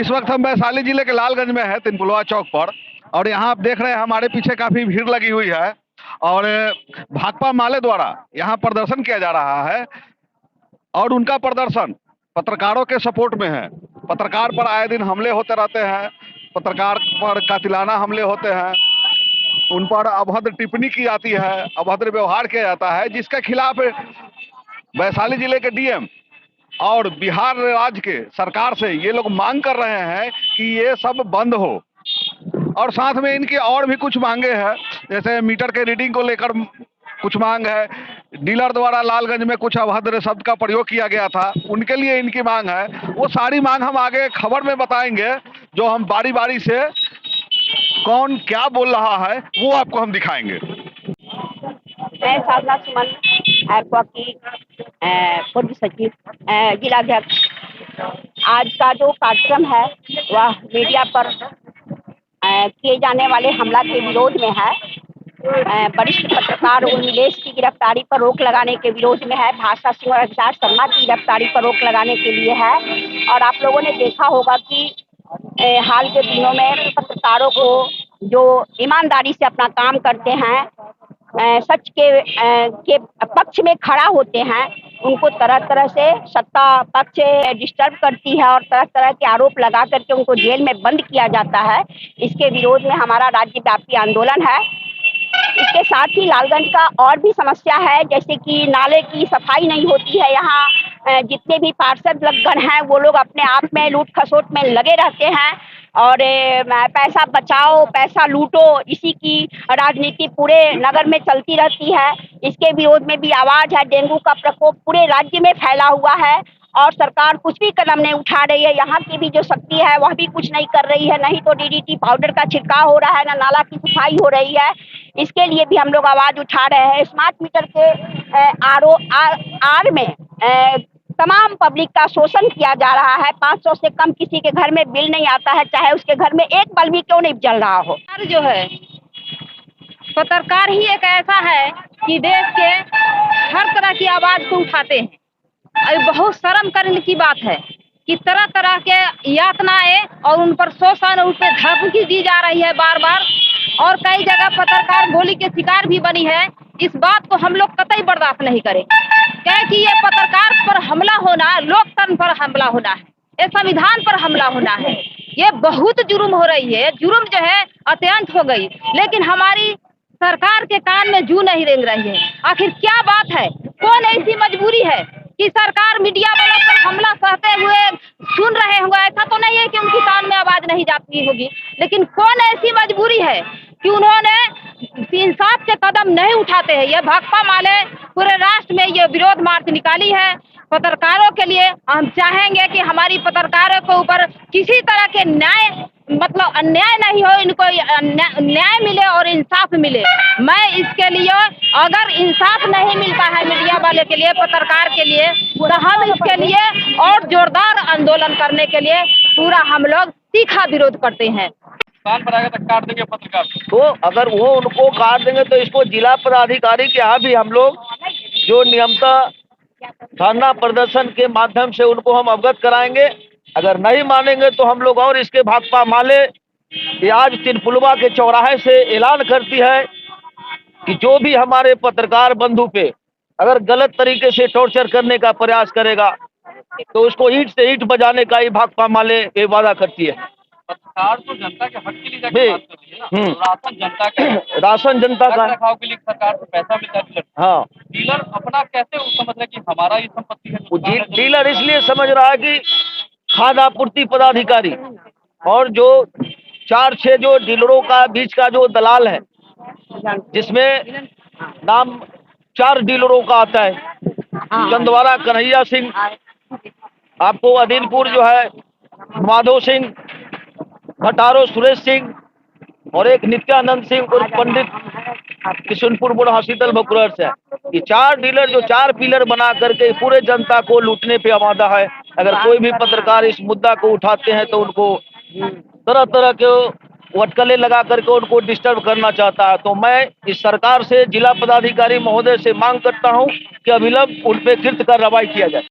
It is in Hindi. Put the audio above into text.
इस वक्त हम वैशाली जिले के लालगंज में है, तिनपुलवा चौक पर। और यहाँ आप देख रहे हैं हमारे पीछे काफी भीड़ लगी हुई है और भाकपा माले द्वारा यहाँ प्रदर्शन किया जा रहा है। और उनका प्रदर्शन पत्रकारों के सपोर्ट में है। पत्रकार पर आए दिन हमले होते रहते हैं, पत्रकार पर कातिलाना हमले होते हैं, उन पर अभद्र टिप्पणी की जाती है, अभद्र व्यवहार किया जाता है, जिसके खिलाफ वैशाली जिले के डीएम और बिहार राज्य के सरकार से ये लोग मांग कर रहे हैं कि ये सब बंद हो। और साथ में इनकी और भी कुछ मांगे हैं, जैसे मीटर के रीडिंग को लेकर कुछ मांग है, डीलर द्वारा लालगंज में कुछ अभद्र शब्द का प्रयोग किया गया था, उनके लिए इनकी मांग है। वो सारी मांग हम आगे खबर में बताएंगे, जो हम बारी बारी से कौन क्या बोल रहा है वो आपको हम दिखाएंगे। मैं साधना सुमन एरपा की पूर्व सचिव जिलाध्यक्ष। आज का जो कार्यक्रम है वह मीडिया पर किए जाने वाले हमला के विरोध में है। वरिष्ठ पत्रकार उर्मिलेश की गिरफ्तारी पर रोक लगाने के विरोध में है। भाषा सिंह और अभिलाष शर्मा की गिरफ्तारी पर रोक लगाने के लिए है। और आप लोगों ने देखा होगा कि हाल के दिनों में पत्रकारों को जो ईमानदारी से अपना काम करते हैं, सच के पक्ष में खड़ा होते हैं, उनको तरह तरह से सत्ता पक्ष डिस्टर्ब करती है और तरह तरह के आरोप लगा करके उनको जेल में बंद किया जाता है। इसके विरोध में हमारा राज्यव्यापी आंदोलन है। इसके साथ ही लालगंज का और भी समस्या है, जैसे कि नाले की सफाई नहीं होती है। यहाँ जितने भी पार्षद गण हैं वो लोग अपने आप में लूट खसोट में लगे रहते हैं और पैसा बचाओ पैसा लूटो, इसी की राजनीति पूरे नगर में चलती रहती है। इसके विरोध में भी आवाज है। डेंगू का प्रकोप पूरे राज्य में फैला हुआ है और सरकार कुछ भी कदम नहीं उठा रही है। यहाँ की भी जो शक्ति है वह भी कुछ नहीं कर रही है। नहीं तो डीडीटी पाउडर का छिड़काव हो रहा है, ना नाला की सफाई हो रही है। इसके लिए भी हम लोग आवाज उठा रहे हैं। स्मार्ट मीटर के आर में तमाम पब्लिक का शोषण किया जा रहा है। 500 से कम किसी के घर में बिल नहीं आता है, चाहे उसके घर में एक बल्ब भी क्यों नहीं जल रहा हो। जो है पत्रकार ही एक ऐसा है कि देश के हर तरह की आवाज को उठाते हैं। बहुत शर्म करने की बात है कि तरह तरह के यातनाएं और उन पर शोषण, उन पर धमकी दी जा रही है बार बार। और कई जगह पत्रकार गोली के शिकार भी बनी है। इस बात को हम लोग कतई बर्दाश्त नहीं करें, क्योंकि ये पत्रकार पर हमला होना लोकतंत्र पर हमला होना है, ये संविधान पर हमला होना है। ये बहुत जुर्म हो रही है। जुर्म जो है अत्यंत हो गई, लेकिन हमारी सरकार के कान में जू नहीं रेंग रही है। आखिर क्या बात है? कौन ऐसी मजबूरी है कि सरकार मीडिया वालों पर हमला सहते हुए सुन रहे होंगे? ऐसा तो नहीं है कि उनकी कान में आवाज नहीं जाती होगी, लेकिन कौन ऐसी मजबूरी है कि उन्होंने इंसाफ के कदम नहीं उठाते हैं। ये भाकपा माले पूरे राष्ट्र में ये विरोध मार्च निकाली है पत्रकारों के लिए। हम चाहेंगे कि हमारी पत्रकारों के ऊपर किसी तरह के न्याय मतलब अन्याय नहीं हो, इनको न्याय मिले और इंसाफ मिले। मैं इसके लिए, अगर इंसाफ नहीं मिलता है मीडिया वाले के लिए, पत्रकार के लिए, तो हम इसके लिए और जोरदार आंदोलन करने के लिए पूरा हम लोग तीखा विरोध करते हैं। काट देंगे पत्रकार तो अगर वो उनको काट देंगे तो इसको जिला पदाधिकारी के यहाँ भी हम लोग जो नियमतः धरना प्रदर्शन के माध्यम से उनको हम अवगत कराएंगे। अगर नहीं मानेंगे तो हम लोग और इसके भाकपा माले आज तिनपुलवा के चौराहे से ऐलान करती है कि जो भी हमारे पत्रकार बंधु पे अगर गलत तरीके से टॉर्चर करने का प्रयास करेगा तो उसको ईंट से ईंट बजाने का ही भाकपा माले ये वादा करती है। सरकार तो जनता के हक के लिए जाके बात कर रही है ना। राशन जनता का राशन जनता का रखरखाव के लिए सरकार को पैसा मिलता है। हाँ, डीलर अपना कैसे समझ रहे कि हमारा ये संपत्ति है? डीलर इसलिए समझ रहा है कि खाद्य आपूर्ति पदाधिकारी और जो 4-6 जो डीलरों का बीच का जो दलाल है, जिसमें नाम 4 डीलरों का आता है, चंदवारा कन्हैया सिंह, आपको अदीलपुर जो है माधो सिंह, भटारो सुरेश सिंह और एक नित्यानंद सिंह और पंडित किशनपुर बुढ़ा शीतल बकुरर से। ये 4 डीलर जो 4 पिलर बना करके पूरे जनता को लूटने पे आमादा है। अगर कोई भी पत्रकार इस मुद्दा को उठाते हैं तो उनको तरह तरह के वटकले लगा करके उनको डिस्टर्ब करना चाहता है। तो मैं इस सरकार से, जिला पदाधिकारी महोदय से मांग करता हूं कि अविलंब उन पे कृत्य कार्रवाई किया जाए।